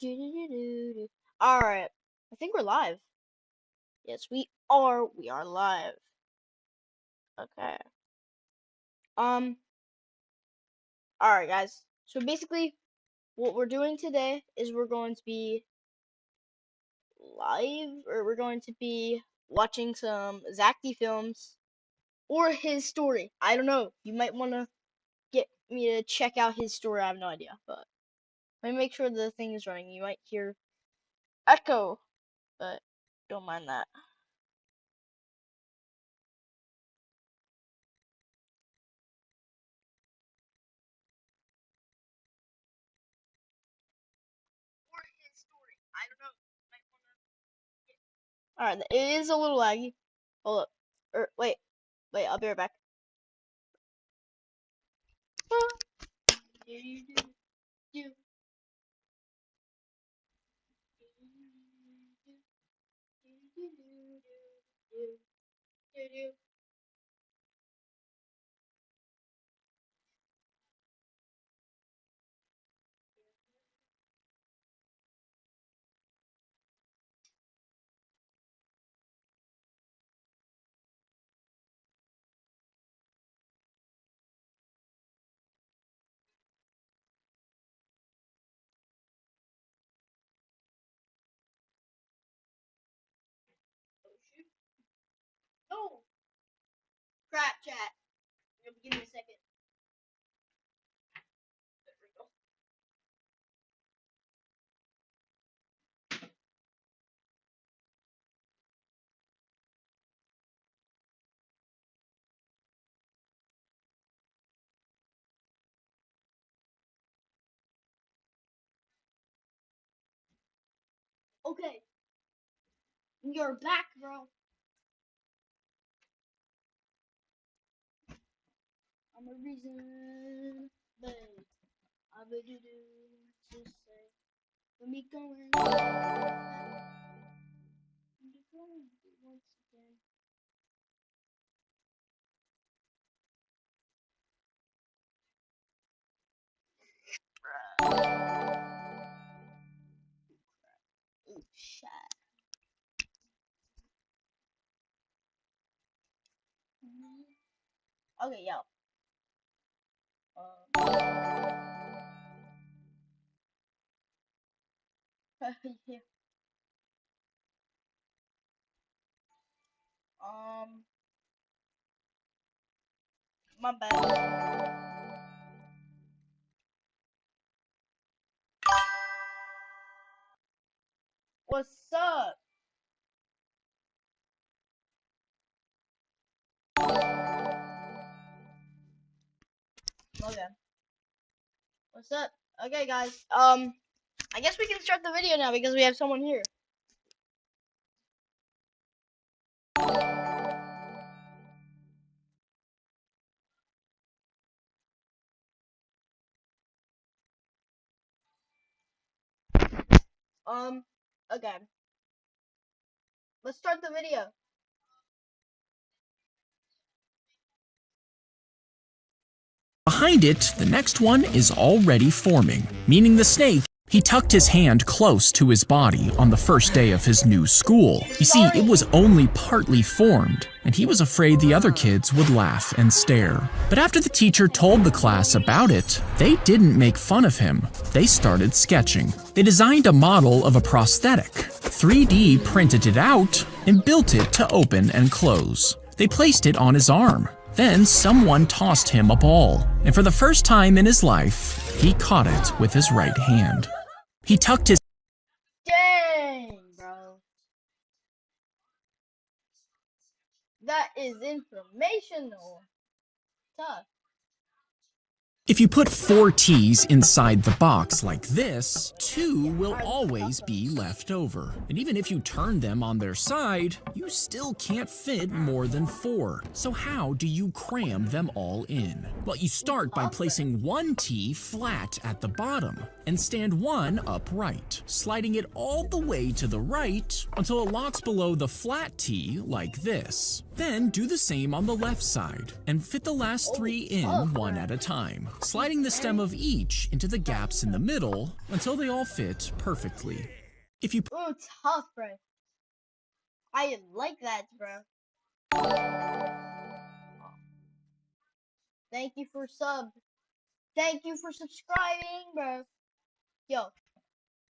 Do-do-do-do-do. All right, I think we're live. Yes, we are. We are live. Okay. Um. All right, guys. So basically, what we're doing today is we're going to be live, or we're going to be watching some Zach D films or his story. I don't know. You might want to get me to check out his story. I have no idea, but let me make sure the thing is running. You might hear echo, but don't mind that. Or his story. I don't know. You might want to. Alright, it is a little laggy. Hold up. Wait. Wait, I'll be right back. No! Crap, chat. Give me a second. There we go. Okay. You're back, bro. I'm a reason, but I would do to say, let me go in. Once again. Ooh, shit. Okay, yo. Yeah. Um, my bad. What's up? Okay. What's up? Okay, guys. I guess we can start the video now because we have someone here. Okay. Let's start the video. Behind it, the next one is already forming, meaning the snake. He tucked his hand close to his body on the first day of his new school. You see, it was only partly formed, and he was afraid the other kids would laugh and stare. But after the teacher told the class about it, they didn't make fun of him. They started sketching. They designed a model of a prosthetic, 3D printed it out, and built it to open and close. They placed it on his arm. Then someone tossed him a ball, and for the first time in his life, he caught it with his right hand. He tucked his Dang, bro. That is informational. Tough. If you put 4 T's inside the box like this, 2 will always be left over. And even if you turn them on their side, you still can't fit more than 4. So how do you cram them all in? Well, you start by placing 1 T flat at the bottom. and stand one upright, sliding it all the way to the right until it locks below the flat T like this. Then do the same on the left side and fit the last 3 in one at a time, sliding the stem of each into the gaps in the middle until they all fit perfectly. If you Oh, tough, bro. I like that, bro. Thank you for sub. Thank you for subscribing, bro. Yo,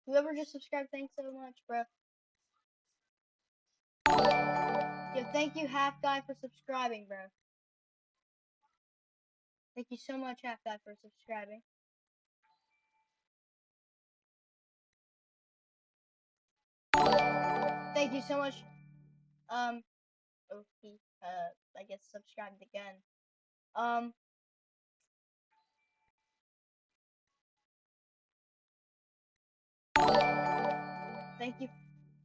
whoever just subscribed, thanks so much, bro. Yo, thank you, Half Guy, for subscribing, bro. Thank you so much, Half Guy, for subscribing. Thank you so much. Oh, he, I guess subscribed again. Thank you,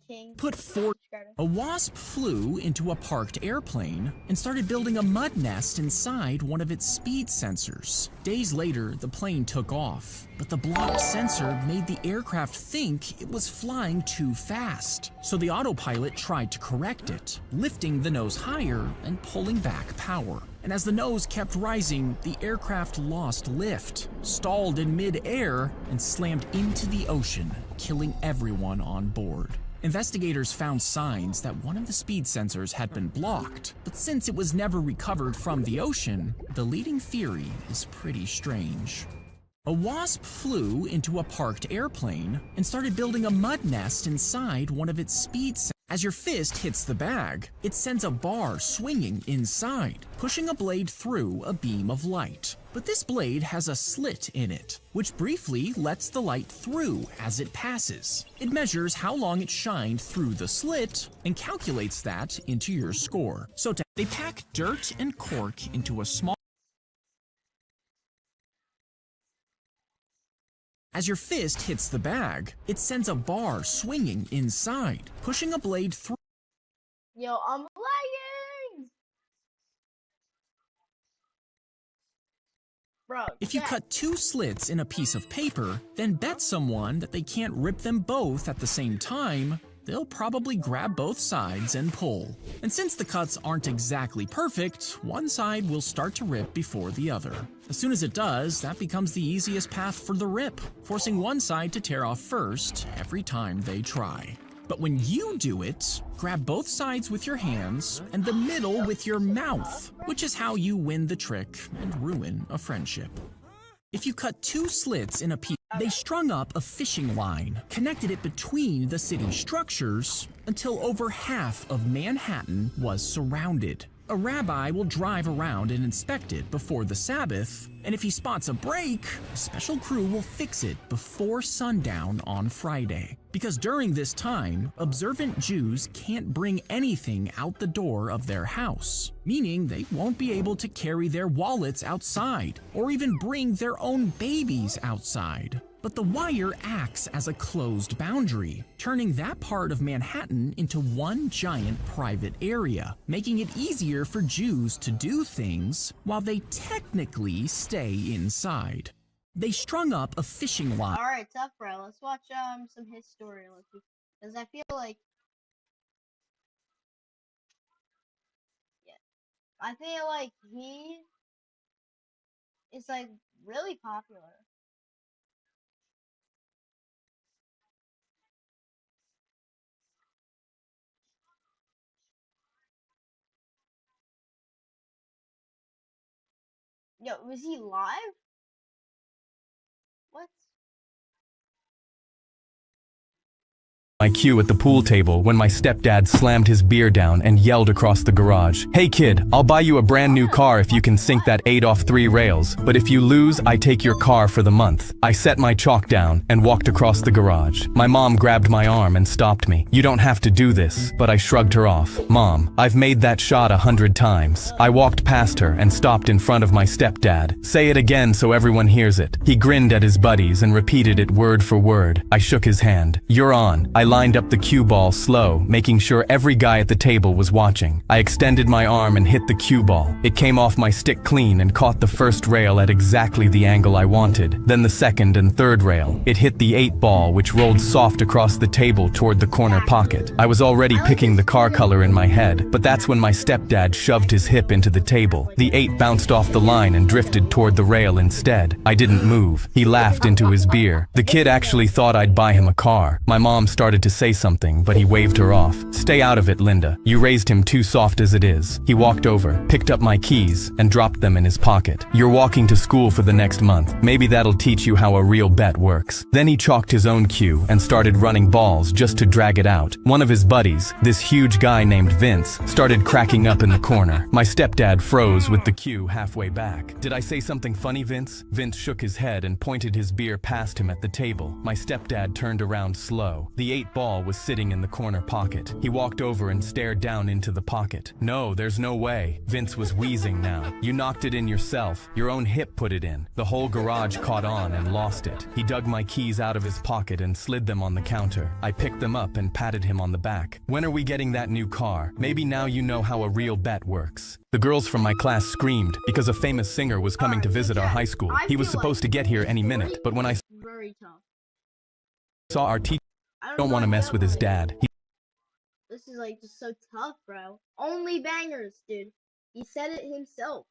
King. put 4 A wasp flew into a parked airplane and started building a mud nest inside one of its speed sensors. Days later, the plane took off, but the blocked sensor made the aircraft think it was flying too fast. So the autopilot tried to correct it, lifting the nose higher and pulling back power. And as the nose kept rising, the aircraft lost lift, stalled in mid-air, and slammed into the ocean, killing everyone on board. Investigators found signs that one of the speed sensors had been blocked, but since it was never recovered from the ocean, the leading theory is pretty strange. A wasp flew into a parked airplane and started building a mud nest inside one of its speed sensors. As your fist hits the bag, it sends a bar swinging inside, pushing a blade through a beam of light. But this blade has a slit in it, which briefly lets the light through as it passes. It measures how long it shined through the slit and calculates that into your score. So they pack dirt and cork into a small. As your fist hits the bag, it sends a bar swinging inside, pushing a blade through. Yo, I'm lagging! Bro, If you cut 2 slits in a piece of paper, then bet someone that they can't rip them both at the same time, they'll probably grab both sides and pull. And since the cuts aren't exactly perfect, one side will start to rip before the other. As soon as it does, that becomes the easiest path for the rip, forcing one side to tear off first every time they try. But when you do it, grab both sides with your hands and the middle with your mouth, which is how you win the trick and ruin a friendship. If you cut 2 slits in a piece, they strung up a fishing line, connected it between the city structures until over half of Manhattan was surrounded. A rabbi will drive around and inspect it before the Sabbath, and if he spots a break, a special crew will fix it before sundown on Friday. Because during this time, observant Jews can't bring anything out the door of their house, meaning they won't be able to carry their wallets outside or even bring their own babies outside. But the wire acts as a closed boundary, turning that part of Manhattan into one giant private area, making it easier for Jews to do things while they technically stay inside. They strung up a fishing line. alright, tough, bro. Let's watch some history, because I feel like, yeah, I feel like he is like really popular. Yo, was he live? What? My cue at the pool table when my stepdad slammed his beer down and yelled across the garage, "Hey kid, I'll buy you a brand new car if you can sink that 8 off 3 rails, but if you lose, I take your car for the month." I set my chalk down and walked across the garage. My mom grabbed my arm and stopped me. "You don't have to do this," but I shrugged her off. "Mom, I've made that shot 100 times." I walked past her and stopped in front of my stepdad. "Say it again so everyone hears it." He grinned at his buddies and repeated it word for word. I shook his hand. "You're on. I I lined up the cue ball slow, making sure every guy at the table was watching. I extended my arm and hit the cue ball. It came off my stick clean and caught the first rail at exactly the angle I wanted. Then the second and third rail. It hit the 8 ball, which rolled soft across the table toward the corner pocket. I was already picking the car color in my head, but that's when my stepdad shoved his hip into the table. The 8 bounced off the line and drifted toward the rail instead. I didn't move. He laughed into his beer. The kid actually thought I'd buy him a car. My mom started to say something, but he waved her off. "Stay out of it, Linda. You raised him too soft as it is." He walked over, picked up my keys, and dropped them in his pocket. "You're walking to school for the next month. Maybe that'll teach you how a real bet works." Then he chalked his own cue and started running balls just to drag it out. One of his buddies, this huge guy named Vince, started cracking up in the corner. My stepdad froze with the cue halfway back. "Did I say something funny, Vince?" Vince shook his head and pointed his beer past him at the table. My stepdad turned around slow. The 8 ball was sitting in the corner pocket. He walked over and stared down into the pocket. "No, there's no way." Vince was wheezing now. "You knocked it in yourself. Your own hip put it in." The whole garage caught on and lost it. He dug my keys out of his pocket and slid them on the counter. I picked them up and patted him on the back. "When are we getting that new car? Maybe now you know how a real bet works." The girls from my class screamed because a famous singer was coming to visit our high school. He was supposed to get here any minute, but when I Very tough. saw our teacher, don't want to mess with his dad. This is like just so tough, bro. Only bangers, dude. He said it himself.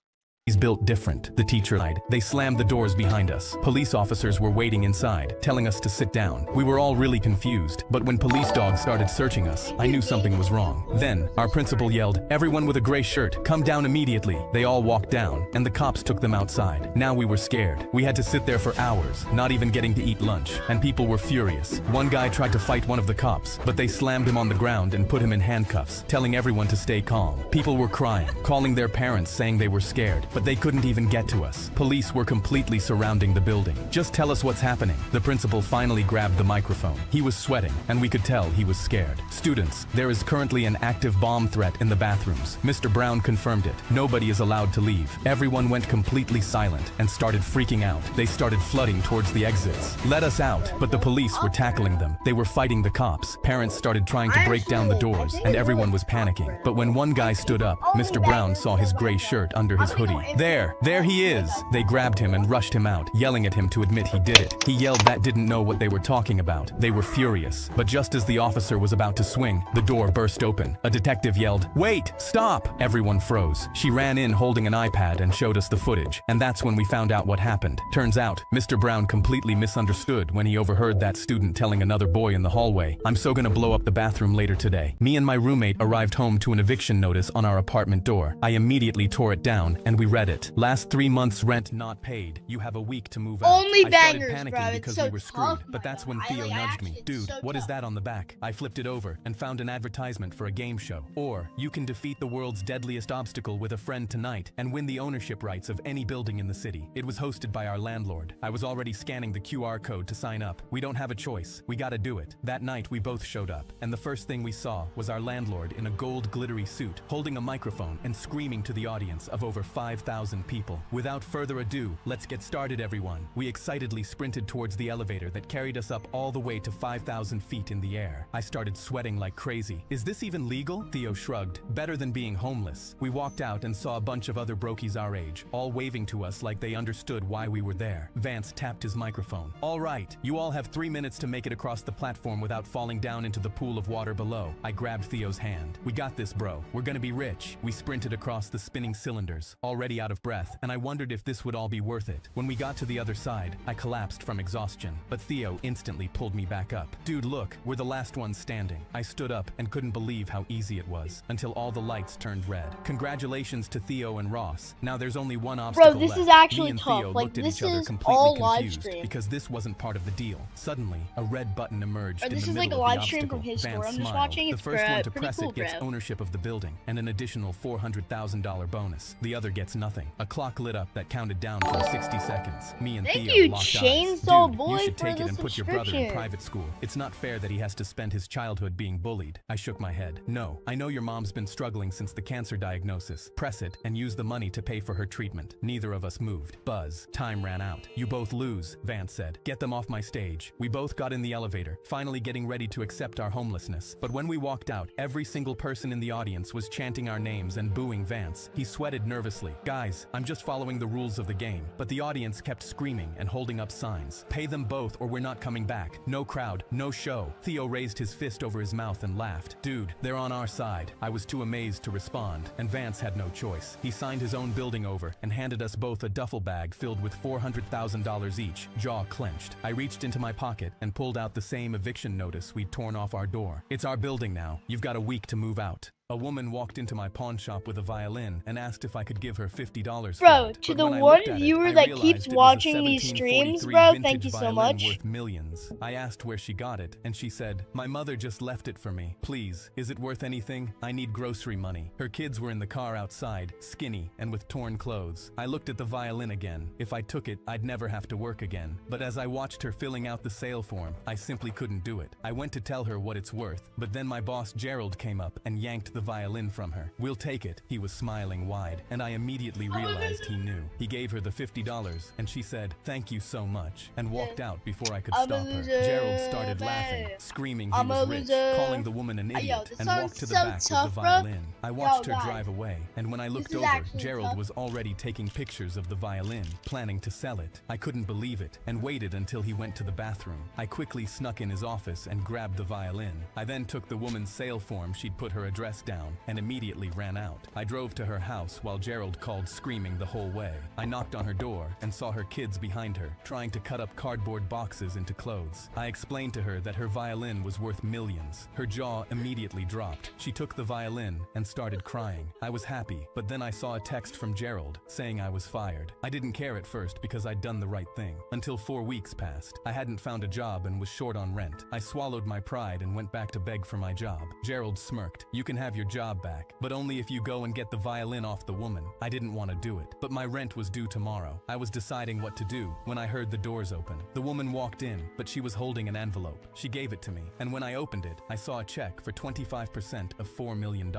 He's built different, the teacher lied. They slammed the doors behind us. Police officers were waiting inside, telling us to sit down. We were all really confused, but when police dogs started searching us, I knew something was wrong. Then, our principal yelled, "Everyone with a gray shirt, come down immediately." They all walked down, and the cops took them outside. Now we were scared. We had to sit there for hours, not even getting to eat lunch, and people were furious. One guy tried to fight one of the cops, but they slammed him on the ground and put him in handcuffs, telling everyone to stay calm. People were crying, calling their parents saying they were scared, but they couldn't even get to us. Police were completely surrounding the building. "Just tell us what's happening." The principal finally grabbed the microphone. He was sweating, and we could tell he was scared. "Students, there is currently an active bomb threat in the bathrooms. Mr. Brown confirmed it. Nobody is allowed to leave." Everyone went completely silent and started freaking out. They started flooding towards the exits. "Let us out," but the police were tackling them. They were fighting the cops. Parents started trying to break down the doors, and everyone was panicking. But when one guy stood up, Mr. Brown saw his gray shirt under his hoodie. There he is!" They grabbed him and rushed him out, yelling at him to admit he did it. He yelled that didn't know what they were talking about. They were furious. But just as the officer was about to swing, the door burst open. A detective yelled, "Wait! Stop!" Everyone froze. She ran in holding an iPad and showed us the footage. And that's when we found out what happened. Turns out, Mr. Brown completely misunderstood when he overheard that student telling another boy in the hallway, "I'm so gonna blow up the bathroom later today." Me and my roommate arrived home to an eviction notice on our apartment door. I immediately tore it down, and we read it. "Last 3 months rent not paid. You have a week to move out." Only I bangers, started panicking bro. It's because so we were screwed, tough, but that's when man. Theo nudged actually, me. it's "Dude, so what is tough. that on the back?" I flipped it over and found an advertisement for a game show. "Or, you can defeat the world's deadliest obstacle with a friend tonight and win the ownership rights of any building in the city." It was hosted by our landlord. I was already scanning the QR code to sign up. We don't have a choice. We gotta do it. That night, we both showed up, and the first thing we saw was our landlord in a gold glittery suit, holding a microphone and screaming to the audience of over 5,000 people. Without further ado, let's get started, everyone. We excitedly sprinted towards the elevator that carried us up all the way to 5,000 feet in the air. I started sweating like crazy. "Is this even legal?" Theo shrugged. "Better than being homeless." We walked out and saw a bunch of other brokies our age, all waving to us like they understood why we were there. Vance tapped his microphone. "All right, you all have 3 minutes to make it across the platform without falling down into the pool of water below." I grabbed Theo's hand. "We got this, bro. We're gonna be rich." We sprinted across the spinning cylinders, already out of breath, and I wondered if this would all be worth it. When we got to the other side, I collapsed from exhaustion, but Theo instantly pulled me back up. "Dude, look, we're the last ones standing." I stood up and couldn't believe how easy it was, until all the lights turned red. Congratulations to Theo and Ross. Now there's only one obstacle this left. is actually Me and tough. Theo Like, looked at this each other is completely all live confused stream. because this wasn't part of the deal. Suddenly, a red button emerged Bro, in this the is middle like a of the live stream obstacle. from his Vance store. I'm just smiled. watching. The It's first one to pretty press cool, it gets bro. ownership of the building and an additional $400,000 bonus. The other gets nothing. A clock lit up that counted down from 60 seconds. Me and Thank Theo you, locked Chainsaw eyes. Dude, Boy, you should for take the it and put your brother in subscription. private school. It's not fair that he has to spend his childhood being bullied. I shook my head. No, I know your mom's been struggling since the cancer diagnosis. Press it and use the money to pay for her treatment. Neither of us moved. Buzz, time ran out. You both lose, Vance said. Get them off my stage. We both got in the elevator, finally getting ready to accept our homelessness. But when we walked out, every single person in the audience was chanting our names and booing Vance. He sweated nervously. Guys, I'm just following the rules of the game. But the audience kept screaming and holding up signs. Pay them both or we're not coming back. No crowd, no show. Theo raised his fist over his mouth and laughed. Dude, they're on our side. I was too amazed to respond, and Vance had no choice. He signed his own building over and handed us both a duffel bag filled with $400,000 each, jaw clenched. I reached into my pocket and pulled out the same eviction notice we'd torn off our door. It's our building now. You've got a week to move out. A woman walked into my pawn shop with a violin and asked if I could give her $50 for Bro, it. to But the when I one looked at it, viewer I that realized keeps it was a watching these streams, 1743 bro, vintage thank you so violin much. worth millions. I asked where she got it, and she said, "My mother just left it for me. Please, is it worth anything? I need grocery money." Her kids were in the car outside, skinny and with torn clothes. I looked at the violin again. If I took it, I'd never have to work again. But as I watched her filling out the sale form, I simply couldn't do it. I went to tell her what it's worth, but then my boss Gerald came up and yanked the violin from her. "We'll take it." He was smiling wide, and I immediately realized he knew. He gave her the $50, and she said, "Thank you so much," and walked out before I could I'm a stop her. loser, Gerald started laughing, babe. screaming he I'm a was rich, loser. calling the woman an Yo, idiot, this and song's walked to the so back tough, with the bro. violin. I watched her guys, drive away, and when I looked is over, actually Gerald tough. was already taking pictures of the violin, planning to sell it. I couldn't believe it, and waited until he went to the bathroom. I quickly snuck in his office and grabbed the violin. I then took the woman's sale form she'd put her address down, and immediately ran out. I drove to her house while Gerald called screaming the whole way. I knocked on her door and saw her kids behind her, trying to cut up cardboard boxes into clothes. I explained to her that her violin was worth millions. Her jaw immediately dropped. She took the violin and started crying. I was happy, but then I saw a text from Gerald saying I was fired. I didn't care at first because I'd done the right thing. Until 4 weeks passed. I hadn't found a job and was short on rent. I swallowed my pride and went back to beg for my job. Gerald smirked. "You can have your job back, but only if you go and get the violin off the woman." I didn't want to do it, but my rent was due tomorrow. I was deciding what to do when I heard the doors open. The woman walked in, but she was holding an envelope. She gave it to me, and when I opened it, I saw a check for 25% of $4 million.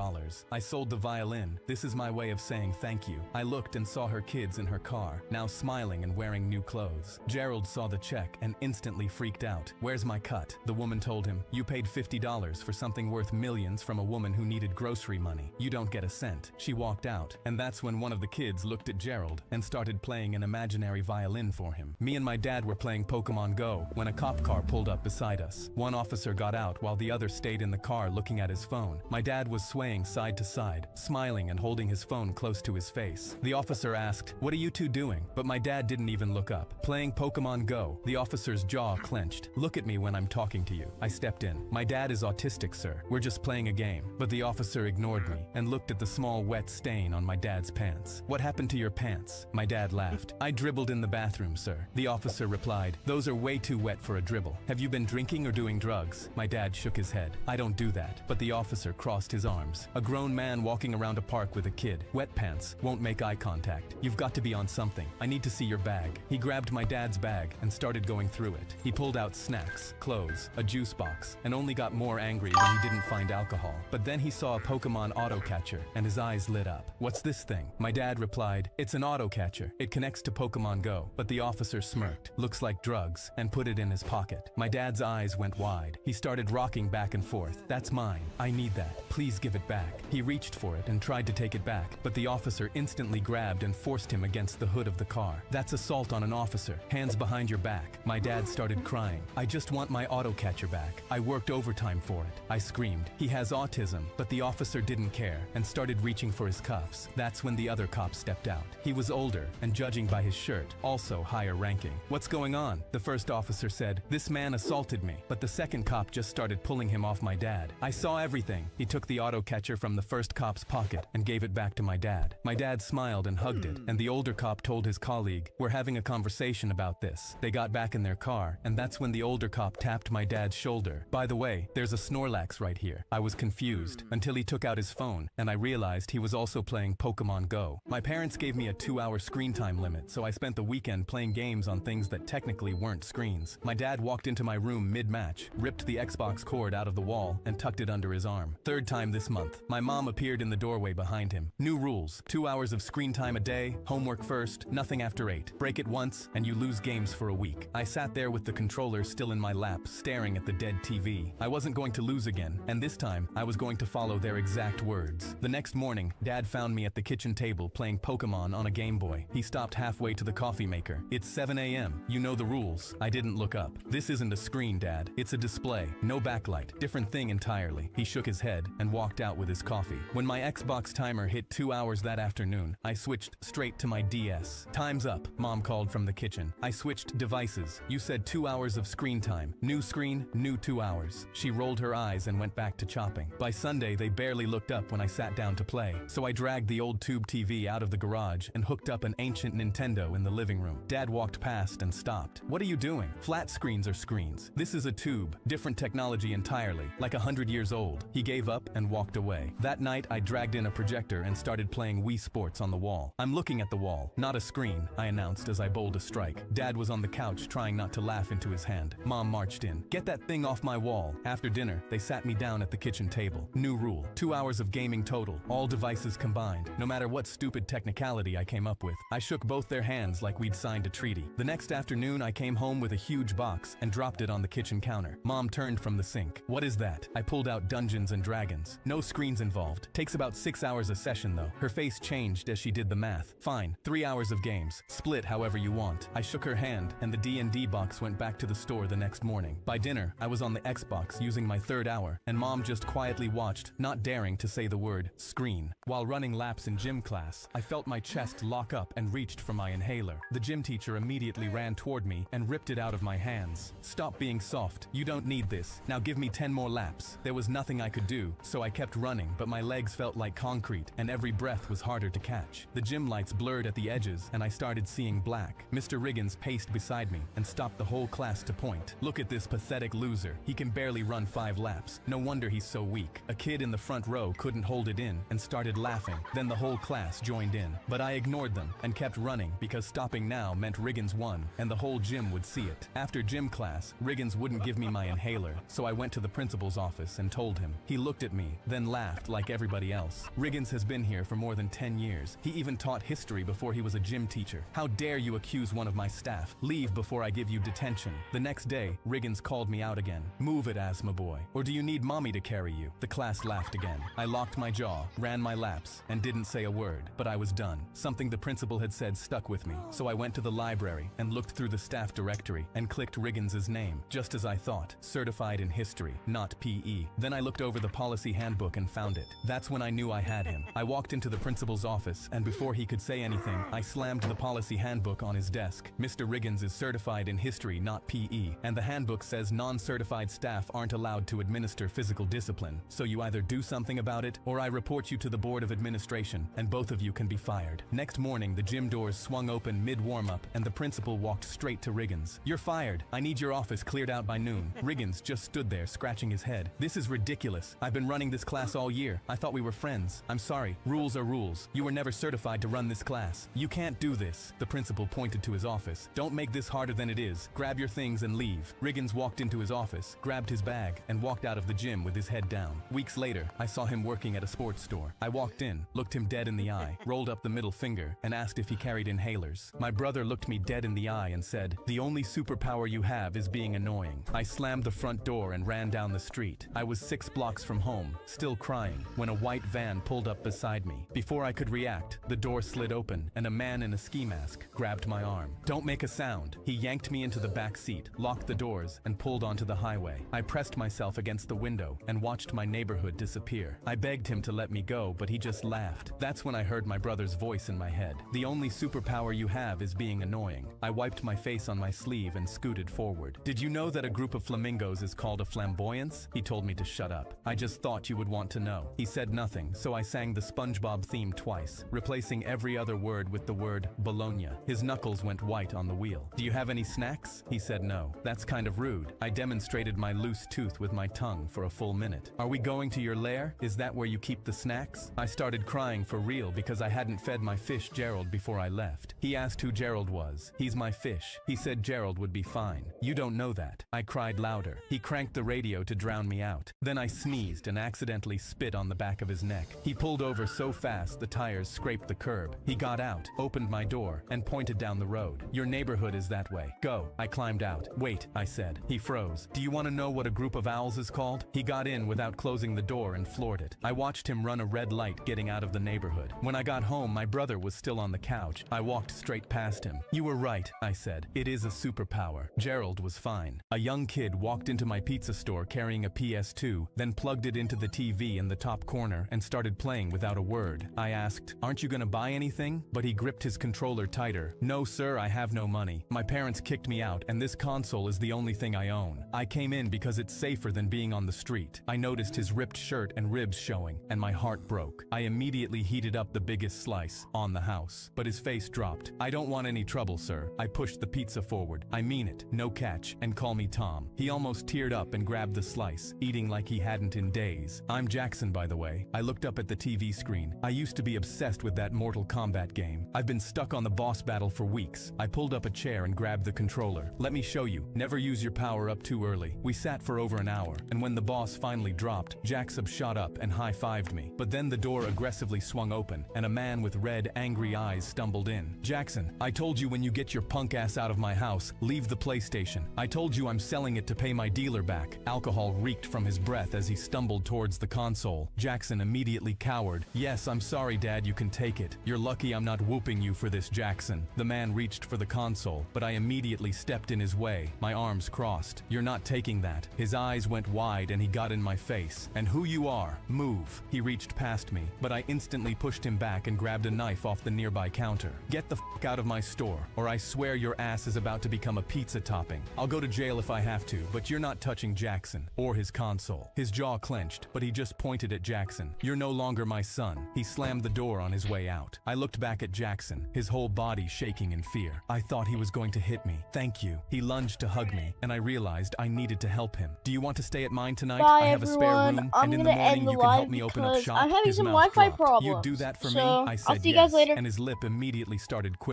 I sold the violin. This is my way of saying thank you. I looked and saw her kids in her car, now smiling and wearing new clothes. Gerald saw the check and instantly freaked out. "Where's my cut?" The woman told him, "You paid $50 for something worth millions from a woman who needed grocery money. You don't get a cent." She walked out, and that's when one of the kids looked at Gerald and started playing an imaginary violin for him. Me and my dad were playing Pokemon Go when a cop car pulled up beside us. One officer got out while the other stayed in the car looking at his phone. My dad was swaying side to side, smiling and holding his phone close to his face. The officer asked, "What are you two doing?" But my dad didn't even look up. "Playing Pokemon Go." The officer's jaw clenched. "Look at me when I'm talking to you." I stepped in. "My dad is autistic, sir. We're just playing a game." But the officer ignored me and looked at the small wet stain on my dad's pants. "What happened to your pants?" My dad laughed. "I dribbled in the bathroom, sir." The officer replied, "Those are way too wet for a dribble. Have you been drinking or doing drugs?" My dad shook his head. "I don't do that." But the officer crossed his arms. "A grown man walking around a park with a kid. Wet pants. Won't make eye contact. You've got to be on something. I need to see your bag." He grabbed my dad's bag and started going through it. He pulled out snacks, clothes, a juice box, and only got more angry when he didn't find alcohol. But then he saw a Pokemon auto catcher, and his eyes lit up. "What's this thing?" My dad replied, "It's an auto catcher. It connects to Pokemon Go." But the officer smirked. "Looks like drugs," and put it in his pocket. My dad's eyes went wide. He started rocking back and forth. "That's mine. I need that. Please give it back." He reached for it and tried to take it back, but the officer instantly grabbed and forced him against the hood of the car. "That's assault on an officer. Hands behind your back." My dad started crying. "I just want my auto catcher back. I worked overtime for it." I screamed. "He has autism." But the officer didn't care and started reaching for his cuffs. That's when the other cop stepped out. He was older and, judging by his shirt, also higher ranking. "What's going on?" The first officer said. "This man assaulted me." But the second cop just started pulling him off my dad. "I saw everything." He took the auto catcher from the first cop's pocket and gave it back to my dad. My dad smiled and hugged it, and the older cop told his colleague, "We're having a conversation about this." They got back in their car, and that's when the older cop tapped my dad's shoulder. "By the way, there's a Snorlax right here." I was confused until until he took out his phone, and I realized he was also playing Pokemon Go. My parents gave me a 2-hour screen time limit, so I spent the weekend playing games on things that technically weren't screens. My dad walked into my room mid-match, ripped the Xbox cord out of the wall, and tucked it under his arm. Third time this month. My mom appeared in the doorway behind him. New rules: 2 hours of screen time a day, homework first, nothing after 8. Break it once, and you lose games for a week. I sat there with the controller still in my lap, staring at the dead TV. I wasn't going to lose again, and this time, I was going to follow their exact words. The next morning, Dad found me at the kitchen table playing Pokemon on a Game Boy. He stopped halfway to the coffee maker. It's 7 a.m. You know the rules. I didn't look up. This isn't a screen, Dad. It's a display. No backlight. Different thing entirely. He shook his head and walked out with his coffee. When my Xbox timer hit 2 hours that afternoon, I switched straight to my DS. Time's up, Mom called from the kitchen. I switched devices. You said 2 hours of screen time. New screen, new 2 hours. She rolled her eyes and went back to chopping. By Sunday, they barely looked up when I sat down to play. So I dragged the old tube TV out of the garage and hooked up an ancient Nintendo in the living room. Dad walked past and stopped. What are you doing? Flat screens are screens. This is a tube. Different technology entirely. Like 100 years old. He gave up and walked away. That night, I dragged in a projector and started playing Wii Sports on the wall. I'm looking at the wall, not a screen, I announced as I bowled a strike. Dad was on the couch trying not to laugh into his hand. Mom marched in. Get that thing off my wall. After dinner, they sat me down at the kitchen table. New rule: 2 hours of gaming total, all devices combined. No matter what stupid technicality I came up with, I shook both their hands like we'd signed a treaty. The next afternoon, I came home with a huge box and dropped it on the kitchen counter. Mom turned from the sink. What is that? I pulled out Dungeons and Dragons. No screens involved. Takes about 6 hours a session though. Her face changed as she did the math. Fine, 3 hours of games. Split however you want. I shook her hand and the D&D box went back to the store the next morning. By dinner, I was on the Xbox using my 3rd hour, and Mom just quietly watched, not daring to say the word screen. While running laps in gym class, I felt my chest lock up and reached for my inhaler. The gym teacher immediately ran toward me and ripped it out of my hands. Stop being soft. You don't need this. Now give me 10 more laps. There was nothing I could do, so I kept running, but my legs felt like concrete and every breath was harder to catch. The gym lights blurred at the edges and I started seeing black. Mr. Riggins paced beside me and stopped the whole class to point. Look at this pathetic loser. He can barely run 5 laps. No wonder he's so weak. A kid in the front row couldn't hold it in and started laughing. Then the whole class joined in. But I ignored them and kept running because stopping now meant Riggins won and the whole gym would see it. After gym class, Riggins wouldn't give me my inhaler, so I went to the principal's office and told him. He looked at me, then laughed like everybody else. Riggins has been here for more than 10 years. He even taught history before he was a gym teacher. How dare you accuse one of my staff? Leave before I give you detention. The next day, Riggins called me out again. Move it, asthma boy. Or do you need mommy to carry you? The class laughed again. I locked my jaw, ran my laps, and didn't say a word, but I was done. Something the principal had said stuck with me, so I went to the library and looked through the staff directory and clicked Riggins's name, just as I thought, certified in history, not PE. Then I looked over the policy handbook and found it. That's when I knew I had him. I walked into the principal's office, and before he could say anything, I slammed the policy handbook on his desk. Mr. Riggins is certified in history, not PE, and the handbook says non-certified staff aren't allowed to administer physical discipline. So you either do something about it, or I report you to the Board of Administration, and both of you can be fired. Next morning, the gym doors swung open mid-warm-up, and the principal walked straight to Riggins. You're fired. I need your office cleared out by noon. Riggins just stood there, scratching his head. This is ridiculous. I've been running this class all year. I thought we were friends. I'm sorry. Rules are rules. You were never certified to run this class. You can't do this. The principal pointed to his office. Don't make this harder than it is. Grab your things and leave. Riggins walked into his office, grabbed his bag, and walked out of the gym with his head down. Weeks later, I saw him working at a sports store. I walked in, looked him dead in the eye, rolled up the middle finger, and asked if he carried inhalers. My brother looked me dead in the eye and said, "The only superpower you have is being annoying." I slammed the front door and ran down the street. I was 6 blocks from home, still crying, when a white van pulled up beside me. Before I could react, the door slid open, and a man in a ski mask grabbed my arm. "Don't make a sound." He yanked me into the back seat, locked the doors, and pulled onto the highway. I pressed myself against the window and watched my neighborhood disappear. I begged him to let me go, but he just laughed. That's when I heard my brother's voice in my head. "The only superpower you have is being annoying." I wiped my face on my sleeve and scooted forward. "Did you know that a group of flamingos is called a flamboyance?" He told me to shut up. "I just thought you would want to know." He said nothing, so I sang the SpongeBob theme twice, replacing every other word with the word Bologna. His knuckles went white on the wheel. "Do you have any snacks?" He said no. "That's kind of rude." I demonstrated my loose tooth with my tongue for a full minute. "Are we going to your lair? Is that where you keep the snacks? I started crying for real because I hadn't fed my fish Gerald before I left. He asked who Gerald was. He's my fish. He said Gerald would be fine. You don't know that. I cried louder. He cranked the radio to drown me out. Then I sneezed and accidentally spit on the back of his neck. He pulled over so fast the tires scraped the curb. He got out, opened my door, and pointed down the road. Your neighborhood is that way. Go. I climbed out. Wait, I said. He froze. Do you want to know what a group of owls is called? He got in without closing the door and floored it. I watched him run a red light getting out of the neighborhood. When I got home, my brother was still on the couch. I walked straight past him. You were right, I said. It is a superpower. Gerald was fine. A young kid walked into my pizza store carrying a PS2, then plugged it into the TV in the top corner and started playing without a word. I asked, "Aren't you gonna buy anything?" But he gripped his controller tighter. "No, sir, I have no money. My parents kicked me out, and this console is the only thing I own. I came in because it's safer than being on the street." I noticed his ripped shirt and ribs showing, and my heart broke. I immediately heated up the biggest slice on the house, but his face dropped. "I don't want any trouble, sir." I pushed the pizza forward. "I mean it, no catch, and call me Tom." He almost teared up and grabbed the slice, eating like he hadn't in days. "I'm Jackson, by the way." I looked up at the TV screen. I used to be obsessed with that Mortal Kombat game. I've been stuck on the boss battle for weeks. I pulled up a chair and grabbed the controller. "Let me show you. Never use your power up too early." We sat for over an hour, and when the boss finally dropped, Jaxub shot up and high-fived me. But then the door aggressively swung open, and a man with red, angry eyes stumbled in. "Jackson, I told you when you get your punk ass out of my house, leave the PlayStation. I told you I'm selling it to pay my dealer back." Alcohol reeked from his breath as he stumbled towards the console. Jackson immediately cowered. "Yes, I'm sorry, Dad, you can take it. You're lucky I'm not whooping you for this, Jackson." The man reached for the console, but I immediately stepped in his way, my arms crossed. "You're not taking that." His eyes went wide and he got in my face. "And who you are, move." He reached past me, but I instantly pushed him back and grabbed a knife off the nearby counter. "Get the f*** out of my store, or I swear your ass is about to become a pizza topping. I'll go to jail if I have to, but you're not touching Jackson or his console." His jaw clenched, but he just pointed at Jackson. "You're no longer my son." He slammed the door on his way out. I looked back at Jackson, his whole body shaking in fear. I thought he was going to hit me. "Thank you." He lunged to hug me, and I realized I needed to help him. "Do you want to stay at mine tonight? Bye, I have a spare everyone. room, I'm and in the gonna morning end the you can help live me open up because shop." I'm having His some mouth Wi-Fi dropped. problems. "You'd do that for me?" So, I I'll said see you guys yes, later. and his lip immediately started quivering.